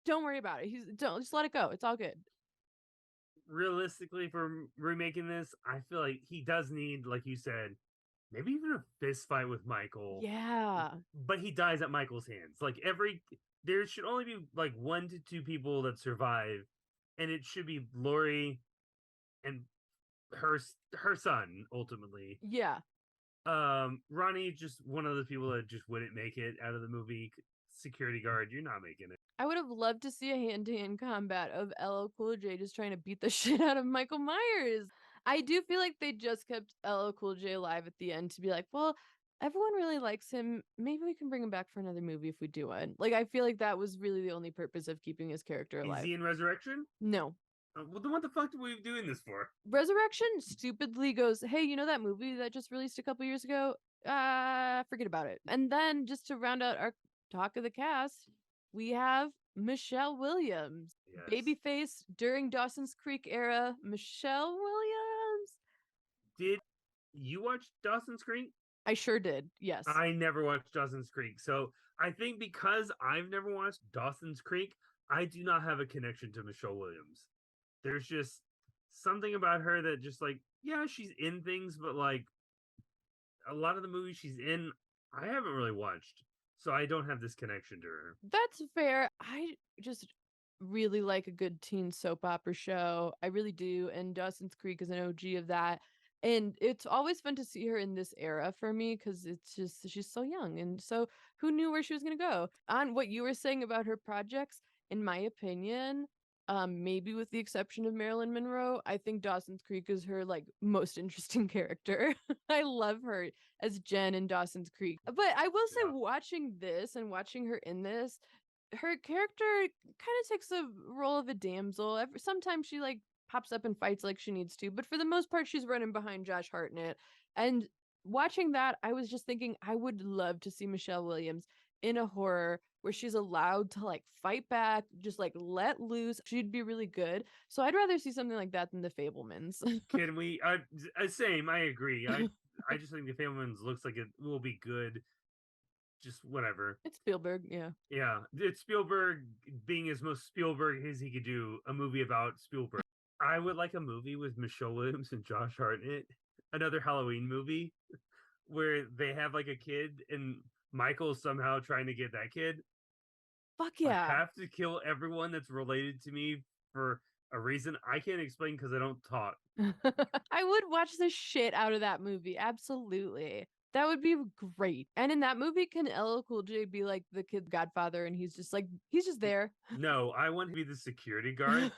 [SPEAKER 2] Don't worry about it. Don't just let it go. It's all good."
[SPEAKER 3] Realistically, for remaking this, I feel like he does need, like you said, maybe even a fist fight with Michael.
[SPEAKER 2] Yeah.
[SPEAKER 3] But he dies at Michael's hands. Like there should only be like 1 to 2 people that survive, and it should be Lori and her son ultimately.
[SPEAKER 2] Yeah.
[SPEAKER 3] Ronnie, just one of the people that just wouldn't make it out of the movie. Security guard, you're not making it.
[SPEAKER 2] I would have loved to see a hand-to-hand combat of LL Cool J just trying to beat the shit out of Michael Myers. I do feel like they just kept LL Cool J alive at the end to be like, well, everyone really likes him. Maybe we can bring him back for another movie if we do one. Like, I feel like that was really the only purpose of keeping his character alive.
[SPEAKER 3] Is he in Resurrection?
[SPEAKER 2] No.
[SPEAKER 3] Well, then what the fuck are we doing this for?
[SPEAKER 2] Resurrection stupidly goes, hey, you know that movie that just released a couple years ago? Forget about it. And then just to round out our talk of the cast, we have Michelle Williams.
[SPEAKER 3] Yes.
[SPEAKER 2] Babyface during Dawson's Creek era. Michelle Williams.
[SPEAKER 3] Did you watch Dawson's Creek?
[SPEAKER 2] I sure did. Yes.
[SPEAKER 3] I never watched Dawson's Creek. So I think because I've never watched Dawson's Creek, I do not have a connection to Michelle Williams. There's just something about her that just like, yeah, she's in things, but like a lot of the movies she's in, I haven't really watched. So I don't have this connection to her.
[SPEAKER 2] That's fair. I just really like a good teen soap opera show. I really do. And Dawson's Creek is an OG of that. And it's always fun to see her in this era for me because it's just, she's so young. And so who knew where she was going to go? On what you were saying about her projects, in my opinion, maybe with the exception of Marilyn Monroe, I think Dawson's Creek is her like most interesting character. I love her as Jen in Dawson's Creek. But I will say, watching this and watching her in this, her character kind of takes the role of a damsel. Sometimes she like pops up and fights like she needs to, but for the most part, she's running behind Josh Hartnett. And watching that, I was just thinking, I would love to see Michelle Williams in a horror where she's allowed to like fight back, just like let loose. She'd be really good. So I'd rather see something like that than the Fablemans.
[SPEAKER 3] Can we? Same. I agree. I just think the Fablemans looks like it will be good. Just whatever.
[SPEAKER 2] It's Spielberg, yeah.
[SPEAKER 3] Yeah, it's Spielberg being as most Spielberg as he could do. A movie about Spielberg. I would like a movie with Michelle Williams and Josh Hartnett. Another Halloween movie where they have like a kid and Michael's somehow trying to get that kid.
[SPEAKER 2] Fuck yeah.
[SPEAKER 3] I have to kill everyone that's related to me for a reason I can't explain because I don't talk.
[SPEAKER 2] I would watch the shit out of that movie. Absolutely. That would be great. And in that movie, can LL Cool J be like the kid's godfather and he's just there?
[SPEAKER 3] No, I want to be the security guard.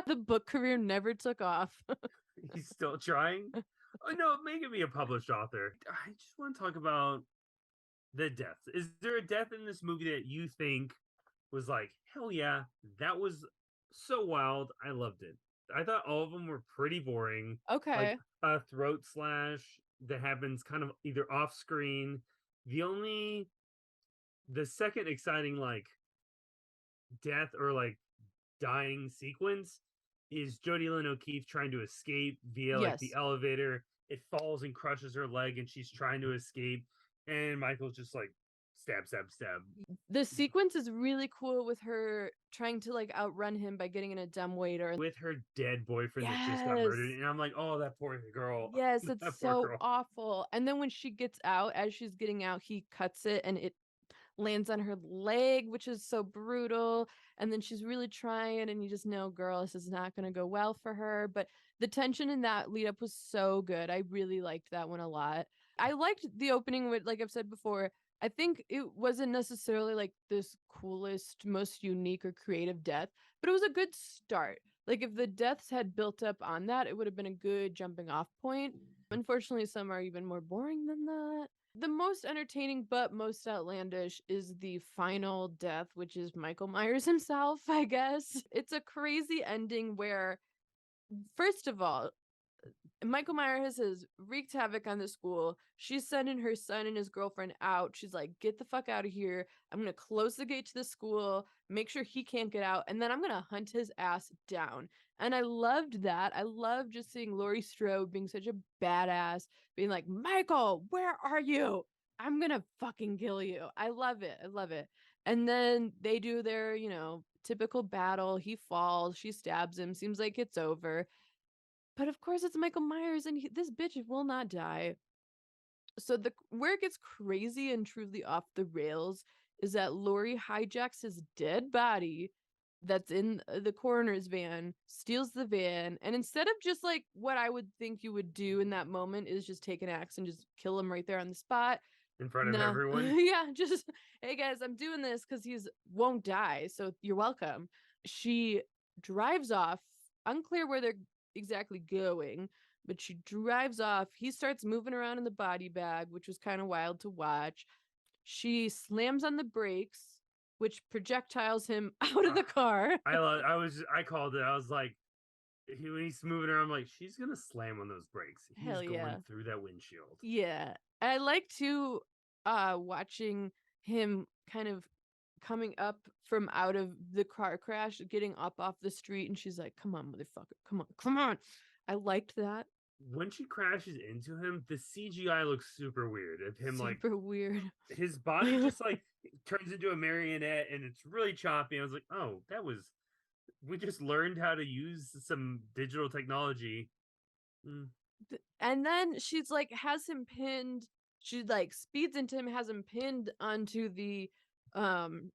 [SPEAKER 2] The book career never took off.
[SPEAKER 3] He's still trying. Oh no, make it be a published author. I just want to talk about the deaths. Is there a death in this movie that you think was like, hell yeah, that was so wild, I loved it? I thought all of them were pretty boring.
[SPEAKER 2] Okay.
[SPEAKER 3] Like a throat slash that happens kind of either off screen. The second exciting like death or like dying sequence is Jodie Lynn O'Keefe trying to escape via like the elevator. It falls and crushes her leg and she's trying to escape. And Michael's just like stab.
[SPEAKER 2] The sequence is really cool with her trying to like outrun him by getting in a dumbwaiter.
[SPEAKER 3] With her dead boyfriend that just got murdered. And I'm like, oh, that poor girl.
[SPEAKER 2] Yes, it's so awful. And then when she gets out, as she's getting out, he cuts it and it lands on her leg, which is so brutal. And then she's really trying and you just know, girl, this is not going to go well for her. But the tension in that lead up was so good. I really liked that one a lot. I liked the opening with, like I've said before, I think it wasn't necessarily like this coolest, most unique or creative death, but it was a good start. Like if the deaths had built up on that, it would have been a good jumping off point. Unfortunately, some are even more boring than that. The most entertaining but most outlandish is the final death, which is Michael Myers himself, I guess. It's a crazy ending where, first of all, Michael Myers has wreaked havoc on the school. She's sending her son and his girlfriend out. She's like, get the fuck out of here. I'm going to close the gate to the school, make sure he can't get out, and then I'm going to hunt his ass down. And I loved that. I loved just seeing Laurie Strode being such a badass, being like, Michael, where are you? I'm going to fucking kill you. I love it. I love it. And then they do their, typical battle. He falls. She stabs him. Seems like it's over. But of course, it's Michael Myers, and this bitch will not die. So the where it gets crazy and truly off the rails is that Lori hijacks his dead body that's in the coroner's van, steals the van, and instead of just like what I would think you would do in that moment is just take an axe and just kill him right there on the spot.
[SPEAKER 3] In front of
[SPEAKER 2] Nah.
[SPEAKER 3] everyone.
[SPEAKER 2] Yeah, just hey guys, I'm doing this because he's won't die, so you're welcome. She drives off, unclear where they're exactly going, but she drives off. He starts moving around in the body bag, which was kind of wild to watch. She slams on the brakes, which projectiles him out of the car.
[SPEAKER 3] I called it. I was like, when he's moving around, I'm like, she's gonna slam on those brakes. He's
[SPEAKER 2] Hell yeah.
[SPEAKER 3] going through that windshield.
[SPEAKER 2] Yeah. I like to watching him kind of coming up from out of the car crash, getting up off the street, and she's like, come on, motherfucker, come on. I liked that.
[SPEAKER 3] When she crashes into him, the CGI looks super weird. Of him, like,
[SPEAKER 2] Super weird.
[SPEAKER 3] his body just like turns into a marionette, and it's really choppy. I was like, oh, we just learned how to use some digital technology.
[SPEAKER 2] And then she's like, has him pinned. She like speeds into him, has him pinned onto the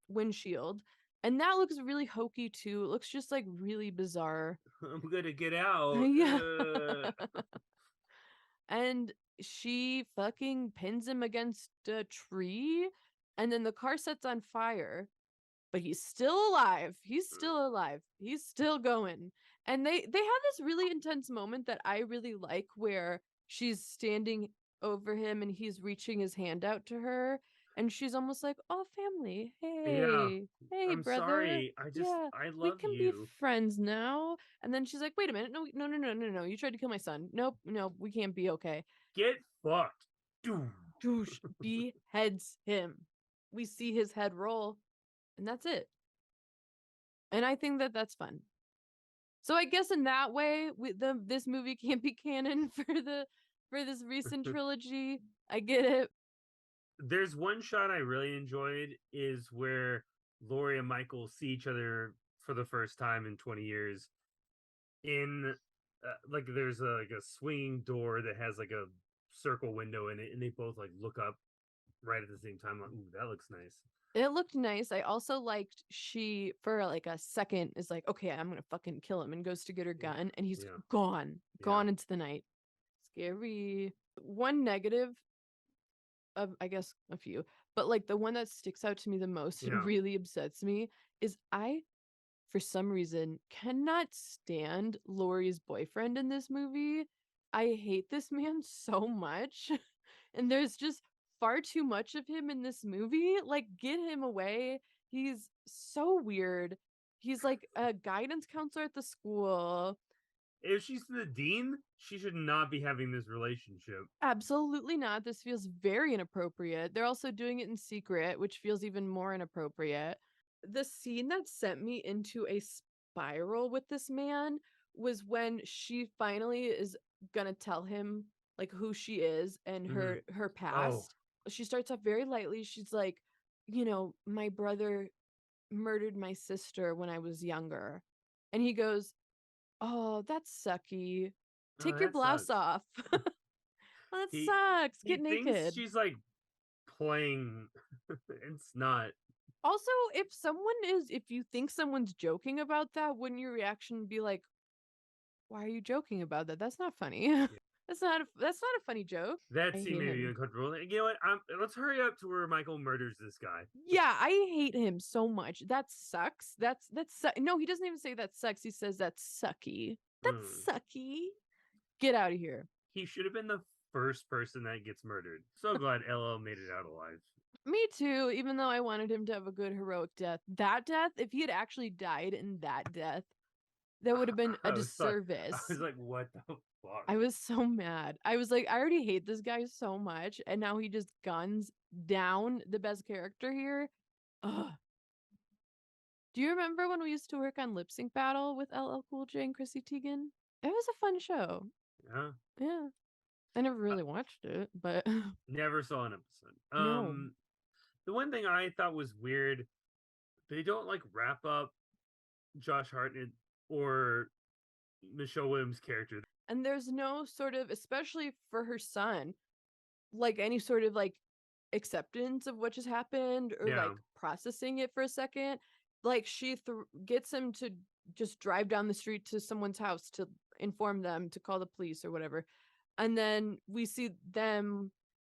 [SPEAKER 2] windshield. And that looks really hokey too. It looks just like really bizarre.
[SPEAKER 3] I'm gonna get out.
[SPEAKER 2] Yeah. And she fucking pins him against a tree, and then the car sets on fire. But he's still alive. He's still alive. He's still going. And they have this really intense moment that I really like, where she's standing over him and he's reaching his hand out to her, and she's almost like, "Oh, family,
[SPEAKER 3] Yeah.
[SPEAKER 2] hey,
[SPEAKER 3] I'm
[SPEAKER 2] brother,
[SPEAKER 3] sorry.
[SPEAKER 2] yeah,
[SPEAKER 3] I
[SPEAKER 2] we
[SPEAKER 3] love
[SPEAKER 2] can be
[SPEAKER 3] you.
[SPEAKER 2] friends now." And then she's like, "Wait a minute, no, you tried to kill my son. Nope, no, we can't be okay."
[SPEAKER 3] Get fucked. Dude.
[SPEAKER 2] Douche beheads him. We see his head roll, and that's it. And I think that that's fun. So I guess in that way, this movie can't be canon for this recent trilogy. I get it.
[SPEAKER 3] There's one shot I really enjoyed is where Laurie and Michael see each other for the first time in 20 years. In like there's like a swinging door that has like a circle window in it, and they both like look up right at the same time. Like, ooh, that looks nice.
[SPEAKER 2] It looked nice. I also liked she for like a second is like, okay, I'm gonna fucking kill him, and goes to get her gun, and he's gone into the night. Scary. One negative of, I guess, a few, but like the one that sticks out to me the most and really upsets me is I, for some reason, cannot stand Laurie's boyfriend in this movie. I hate this man so much. And there's just far too much of him in this movie. Like, get him away. He's so weird. He's like a guidance counselor at the school.
[SPEAKER 3] If she's the dean, she should not be having this relationship.
[SPEAKER 2] Absolutely not. This feels very inappropriate. They're also doing it in secret, which feels even more inappropriate. The scene that sent me into a spiral with this man was when she finally is gonna tell him like who she is and her past. She starts off very lightly. She's like, my brother murdered my sister when I was younger. And he goes, "Oh, that's sucky. Take your blouse off." Well, that sucks. Get naked.
[SPEAKER 3] She's like playing. It's not.
[SPEAKER 2] Also, if you think someone's joking about that, wouldn't your reaction be like, "Why are you joking about that? That's not funny." Yeah. That's not a funny joke.
[SPEAKER 3] That scene made me uncomfortable. You know what? Let's hurry up to where Michael murders this guy.
[SPEAKER 2] Yeah, I hate him so much. That sucks. No, he doesn't even say that sucks. He says that's sucky. That's sucky. Get out of here.
[SPEAKER 3] He should have been the first person that gets murdered. So glad LL made it out alive.
[SPEAKER 2] Me too, even though I wanted him to have a good heroic death. That death, if he had actually died in that death, that would have been a disservice.
[SPEAKER 3] I was like, what the fuck?
[SPEAKER 2] I was so mad. I was like, I already hate this guy so much, and now he just guns down the best character here. Ugh. Do you remember when we used to work on Lip Sync Battle with LL Cool J and Chrissy Teigen? It was a fun show.
[SPEAKER 3] Yeah.
[SPEAKER 2] Yeah. I never really watched it, but
[SPEAKER 3] never saw an episode.
[SPEAKER 2] No.
[SPEAKER 3] The one thing I thought was weird, they don't like wrap up Josh Hartnett or Michelle Williams' character.
[SPEAKER 2] And there's no sort of, especially for her son, like any sort of like acceptance of what just happened or like
[SPEAKER 3] Yeah.
[SPEAKER 2] processing it for a second. Like she gets him to just drive down the street to someone's house to inform them to call the police or whatever. And then we see them,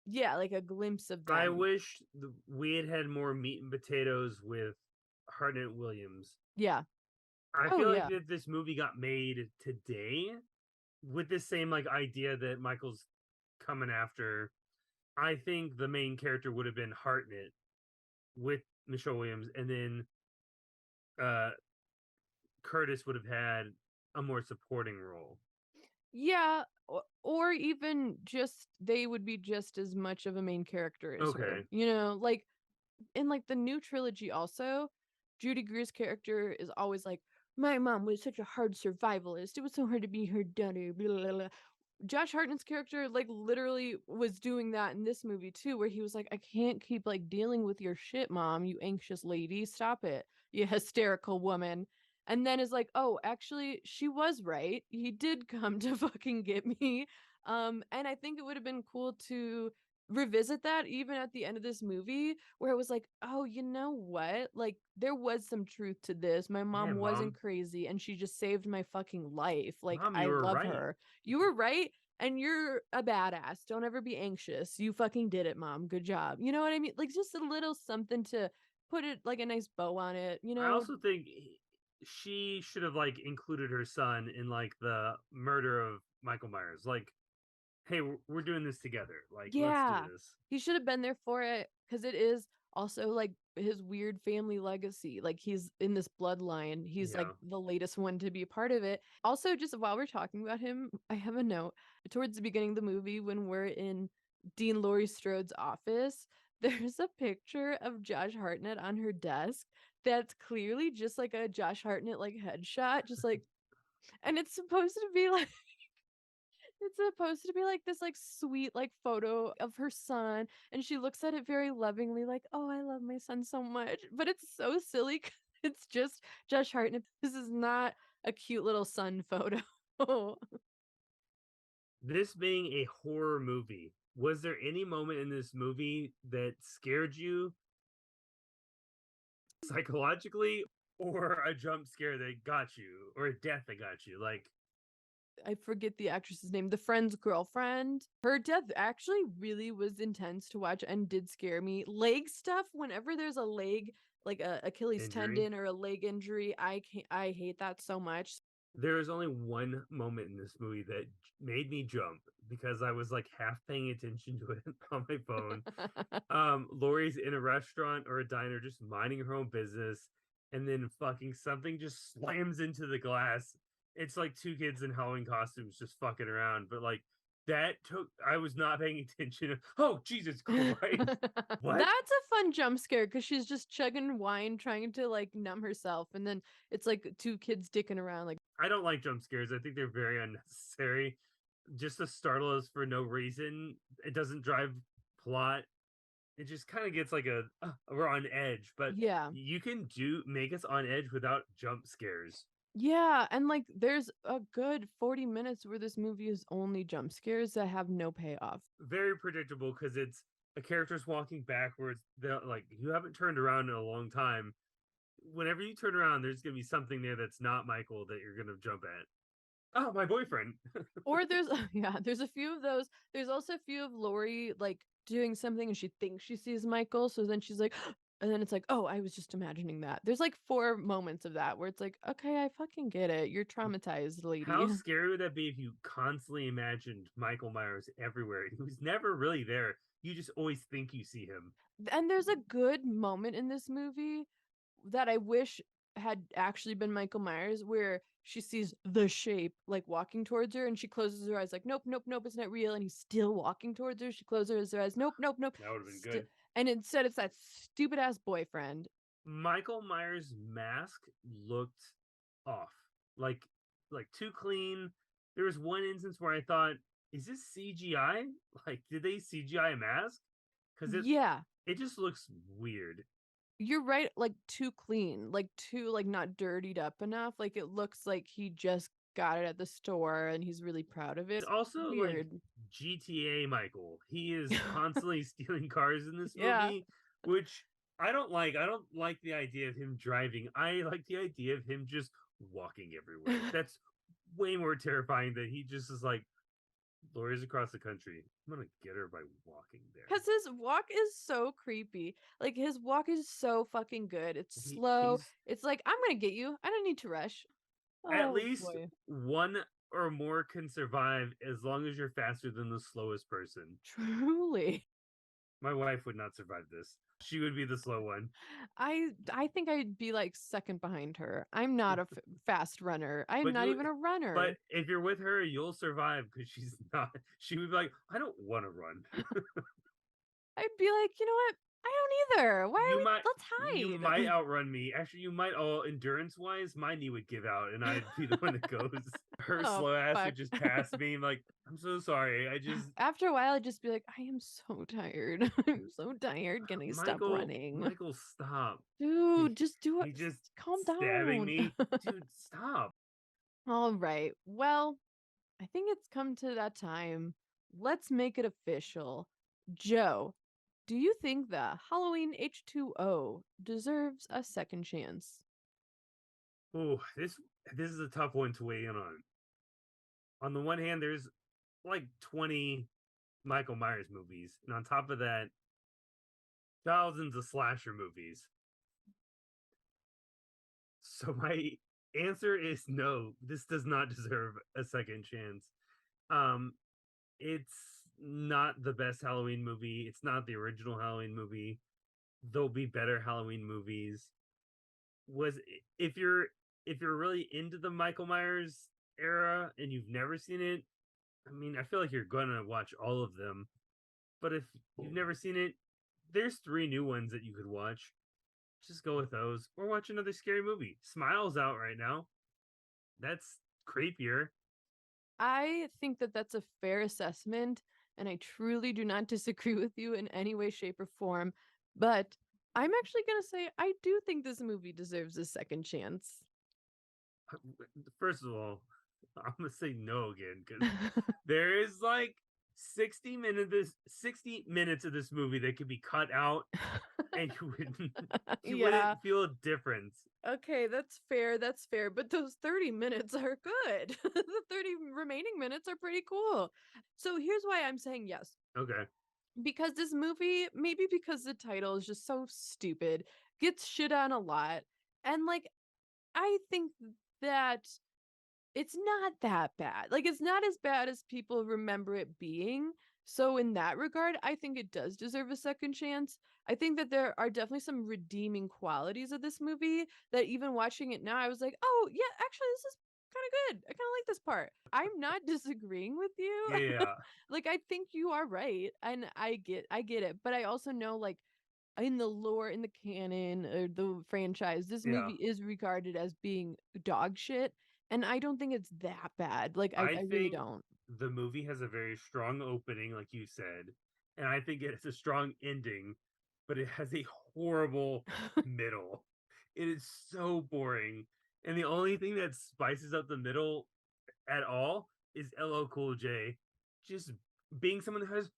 [SPEAKER 2] yeah, like a glimpse of
[SPEAKER 3] I
[SPEAKER 2] them.
[SPEAKER 3] wish we had had more meat and potatoes with Hartnett Williams.
[SPEAKER 2] Yeah.
[SPEAKER 3] I
[SPEAKER 2] Oh
[SPEAKER 3] feel like
[SPEAKER 2] yeah.
[SPEAKER 3] if this movie got made today with the same like idea that Michael's coming after, I think the main character would have been Hartnett with Michelle Williams, and then uh Curtis would have had a more supporting role.
[SPEAKER 2] Yeah, or even just they would be just as much of a main character as her.
[SPEAKER 3] Okay.
[SPEAKER 2] You know, like in like the new trilogy also, Judy Greer's character is always like, my mom was such a hard survivalist. It was so hard to be her daughter. Blah, blah, blah. Josh Hartnett's character like literally was doing that in this movie too, where he was like, I can't keep like dealing with your shit, mom, you anxious lady. Stop it, you hysterical woman. And then is like, oh, actually, she was right. He did come to fucking get me. And I think it would have been cool to revisit that even at the end of this movie where it was like, oh, you know what, like there was some truth to this. My
[SPEAKER 3] Yeah,
[SPEAKER 2] mom wasn't
[SPEAKER 3] mom.
[SPEAKER 2] crazy and she just saved my fucking life. Like
[SPEAKER 3] Mom,
[SPEAKER 2] I
[SPEAKER 3] you were
[SPEAKER 2] love
[SPEAKER 3] right.
[SPEAKER 2] her. You were right, and you're a badass. Don't ever be anxious. You fucking did it, mom. Good job. You know what I mean? Like just a little something to put it like a nice bow on it, you
[SPEAKER 3] I
[SPEAKER 2] know?
[SPEAKER 3] also think she should have like included her son in like the murder of Michael Myers. Like, hey, we're doing this together. Like, let's do
[SPEAKER 2] Yeah.
[SPEAKER 3] this.
[SPEAKER 2] He should have been there for it because it is also like his weird family legacy. Like he's in this bloodline. He's like
[SPEAKER 3] Yeah.
[SPEAKER 2] the latest one to be a part of it. Also, just while we're talking about him, I have a note towards the beginning of the movie when we're in Dean Laurie Strode's office. There's a picture of Josh Hartnett on her desk that's clearly just like a Josh Hartnett like headshot, just like, and it's supposed to be like it's supposed to be like this like sweet like photo of her son, and she looks at it very lovingly like, "Oh, I love my son so much." But it's so silly 'cause it's just Josh Hartnett. This is not a cute little son photo.
[SPEAKER 3] This being a horror movie, was there any moment in this movie that scared you psychologically, or a jump scare that got you, or a death that got you? Like,
[SPEAKER 2] I forget the actress's name, the friend's girlfriend. Her death actually really was intense to watch and did scare me. Leg stuff, whenever there's a leg, like a Achilles
[SPEAKER 3] injury.
[SPEAKER 2] tendon or a leg injury, I hate that so much.
[SPEAKER 3] There is only one moment in this movie that made me jump because I was like half paying attention to it on my phone. Lori's in a restaurant or a diner just minding her own business, and then fucking something just slams into the glass. It's like two kids in Halloween costumes just fucking around, but like that took I was not paying attention. Oh, Jesus Christ. What?
[SPEAKER 2] That's a fun jump scare because she's just chugging wine, trying to like numb herself, and then it's like two kids dicking around. Like,
[SPEAKER 3] I don't like jump scares. I think they're very unnecessary. Just to startle us for no reason. It doesn't drive plot. It just kind of gets like we're on edge, but
[SPEAKER 2] yeah,
[SPEAKER 3] you can make us on edge without jump scares.
[SPEAKER 2] yeah, and like there's a good 40 minutes where this movie is only jump scares that have no payoff.
[SPEAKER 3] Very predictable because it's a character's walking backwards. They're like, you haven't turned around in a long time. Whenever you turn around, there's gonna be something there that's not Michael that you're gonna jump at. Oh, my boyfriend.
[SPEAKER 2] Or there's yeah, there's a few of those. There's also a few of Lori like doing something and she thinks she sees Michael, so then she's like, and then it's like, oh, I was just imagining that. There's like 4 moments of that where it's like, okay, I fucking get it. You're traumatized,
[SPEAKER 3] How
[SPEAKER 2] lady.
[SPEAKER 3] scary would that be if you constantly imagined Michael Myers everywhere? He was never really there. You just always think you see him.
[SPEAKER 2] And there's a good moment in this movie that I wish had actually been Michael Myers, where she sees the shape like walking towards her and she closes her eyes like, nope, nope, nope, it's not real. And he's still walking towards her. She closes her eyes, nope, nope, nope.
[SPEAKER 3] That would have been good.
[SPEAKER 2] And instead it's that stupid ass boyfriend.
[SPEAKER 3] Michael Myers' mask looked off. Like too clean. There was one instance where I thought, is this CGI? Like, did they CGI a mask? Because
[SPEAKER 2] Yeah,
[SPEAKER 3] it just looks weird.
[SPEAKER 2] you're right. Like too clean, like too like not dirtied up enough. Like it looks like he just got it at the store and he's really proud of it.
[SPEAKER 3] It's also like
[SPEAKER 2] Weird.
[SPEAKER 3] GTA Michael. He is constantly stealing cars in this
[SPEAKER 2] Yeah.
[SPEAKER 3] movie, which I don't like. I don't like the idea of him driving. I like the idea of him just walking everywhere. That's way more terrifying than he just is like, Laura's across the country. I'm gonna get her by walking there.
[SPEAKER 2] Because his walk is so creepy. Like, his walk is so fucking good. It's slow.
[SPEAKER 3] He's
[SPEAKER 2] It's like, I'm gonna get you. I don't need to rush.
[SPEAKER 3] at
[SPEAKER 2] Oh,
[SPEAKER 3] least
[SPEAKER 2] boy.
[SPEAKER 3] one or more can survive as long as you're faster than the slowest person.
[SPEAKER 2] Truly.
[SPEAKER 3] My wife would not survive this. She would be the slow one.
[SPEAKER 2] I think I'd be like second behind her. I'm not a fast runner. I'm
[SPEAKER 3] But
[SPEAKER 2] not
[SPEAKER 3] you-
[SPEAKER 2] even a runner.
[SPEAKER 3] But if you're with her, you'll survive because she's not. She would be like, I don't want to run.
[SPEAKER 2] I'd be like, you know what? I don't either. Why
[SPEAKER 3] You
[SPEAKER 2] are we?
[SPEAKER 3] might-
[SPEAKER 2] Let's hide.
[SPEAKER 3] You might outrun me. Actually, you might all endurance wise, my knee would give out and I'd be the one that goes. Her
[SPEAKER 2] Oh,
[SPEAKER 3] slow ass
[SPEAKER 2] fuck.
[SPEAKER 3] would just pass me. Like, I'm so sorry. I just
[SPEAKER 2] After a while, I'd just be like, I am so tired. I'm so tired. Can I stop running?
[SPEAKER 3] Michael, stop.
[SPEAKER 2] Dude, just do it.
[SPEAKER 3] He just
[SPEAKER 2] Calm down.
[SPEAKER 3] stabbing me. Dude, stop.
[SPEAKER 2] All right. Well, I think it's come to that time. Let's make it official. Joe, do you think that Halloween H20 deserves a second chance?
[SPEAKER 3] Oh, this is a tough one to weigh in on. On the one hand, there's like 20 Michael Myers movies, and on top of that, thousands of slasher movies. So my answer is no. This does not deserve a second chance. It's not the best Halloween movie. It's not the original Halloween movie. There'll be better Halloween movies. If you're really into the Michael Myers era and you've never seen it, I mean, I feel like you're gonna watch all of them. But if you've never seen it, there's 3 new ones that you could watch. Just go with those, or watch another scary movie. Smile's out right now. That's creepier.
[SPEAKER 2] I think that that's a fair assessment, and I truly do not disagree with you in any way, shape, or form. But I'm actually going to say I do think this movie deserves a second chance.
[SPEAKER 3] First of all, I'm gonna say no again because there is like 60 minutes of this movie that could be cut out, and you wouldn't feel a difference.
[SPEAKER 2] Okay, that's fair. That's fair. But those 30 minutes are good. The 30 remaining minutes are pretty cool. So here's why I'm saying yes.
[SPEAKER 3] Okay.
[SPEAKER 2] Because this movie, maybe because the title is just so stupid, gets shit on a lot. And like, I think that it's not that bad. Like, it's not as bad as people remember it being. So in that regard, I think it does deserve a second chance. I think that there are definitely some redeeming qualities of this movie that even watching it now, I was like, oh, yeah, actually, this is kind of good. I kind of like this part. I'm not disagreeing with you.
[SPEAKER 3] Yeah.
[SPEAKER 2] Like, I think you are right. And I get it. But I also know, like, in the lore, in the canon, or the franchise, this
[SPEAKER 3] Yeah.
[SPEAKER 2] movie is regarded as being dog shit. And I don't think it's that bad. Like, I really
[SPEAKER 3] think
[SPEAKER 2] don't.
[SPEAKER 3] The movie has a very strong opening, like you said, and I think it's a strong ending, but it has a horrible middle. It is so boring, and the only thing that spices up the middle at all is LL Cool J just being someone that has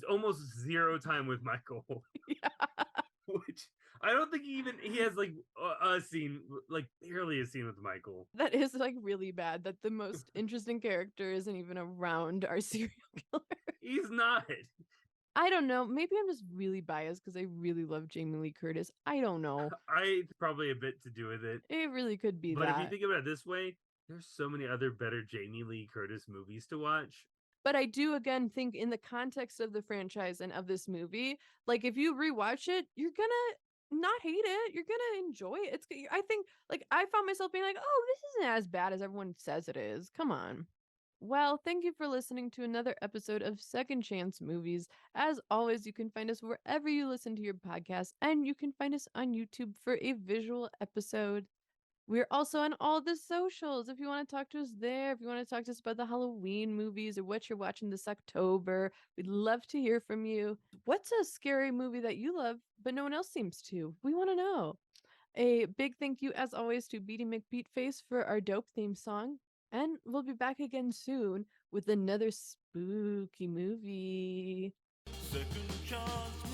[SPEAKER 3] almost zero time with Michael.
[SPEAKER 2] Yeah.
[SPEAKER 3] Which I don't think he has like a scene, like barely a scene with Michael.
[SPEAKER 2] That is like really bad that the most interesting character isn't even around our serial killer.
[SPEAKER 3] He's not.
[SPEAKER 2] I don't know. Maybe I'm just really biased because I really love Jamie Lee Curtis. I don't know.
[SPEAKER 3] Probably a bit to do with it.
[SPEAKER 2] It really could be
[SPEAKER 3] But
[SPEAKER 2] that.
[SPEAKER 3] if you think about it this way, there's so many other better Jamie Lee Curtis movies to watch.
[SPEAKER 2] But I do again think in the context of the franchise and of this movie, like if you rewatch it, you're gonna not hate it. You're gonna enjoy it. I think like I found myself being like, oh, this isn't as bad as everyone says it is. Come on. Well, thank you for listening to another episode of Second Chance Movies. As always, you can find us wherever you listen to your podcast, and you can find us on YouTube for a visual episode. We're also on all the socials. If you want to talk to us there, if you want to talk to us about the Halloween movies or what you're watching this October, we'd love to hear from you. What's a scary movie that you love, but no one else seems to? We want to know. A big thank you, as always, to Beaty McBeatface for our dope theme song. And we'll be back again soon with another spooky movie.
[SPEAKER 1] Second chance